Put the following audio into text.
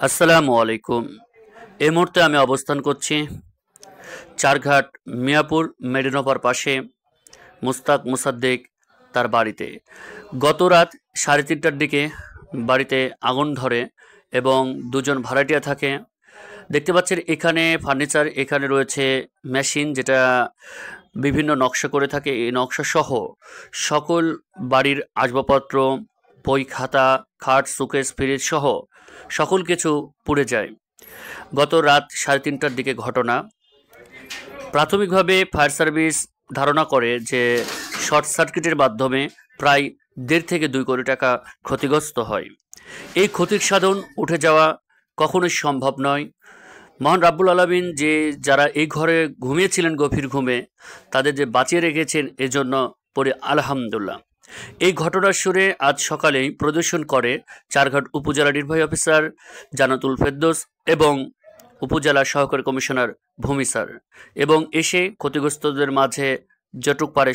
আসসালামু আলাইকুম। এই মুহূর্তে আমি অবস্থান করছি চারঘাট মিয়াপুর মেডিনোভার পাশে মুস্তাক মুসাদ্দেক তার বাড়িতে। গত রাত 3:30টার দিকে বাড়িতে আগুন ধরে এবং দুজন ভাড়াটিয়া থাকে। দেখতে পাচ্ছেন এখানে ফার্নিচার, এখানে রয়েছে মেশিন যেটা বিভিন্ন নকশা করে থাকে। এই নকশা সহ সকল বাড়ির আসবাবপত্র, বই খাতা, খাট, সুকেস, ফ্রিজ সহ সকল কিছু পুড়ে যায়। গত রাত 3:30টার দিকে ঘটনা। প্রাথমিকভাবে ফায়ার সার্ভিস ধারণা করে যে শর্ট সার্কিটের মাধ্যমে প্রায় 1.5 থেকে 2 কোটি টাকা ক্ষতিগ্রস্ত হয়। এই ক্ষতির সাধন উঠে যাওয়া কখনোই সম্ভব নয়। মহান রাব্বুল আলামিন যে যারা এই ঘরে ঘুমিয়েছিলেন গভীর ঘুমে, তাদের যে বাঁচিয়ে রেখেছেন, এজন্য পড়ি আলহামদুলিল্লাহ। এই ঘটনার সুরে আজ সকালেই পরিদর্শন করে চারঘাট উপজেলা নির্বাহী অফিসার জান্নাতুল ফেরদৌস এবং উপজেলা সহকারী কমিশনার ভূমি স্যার, এবং এসে ক্ষতিগ্রস্তদের মাঝে যেটুক পারে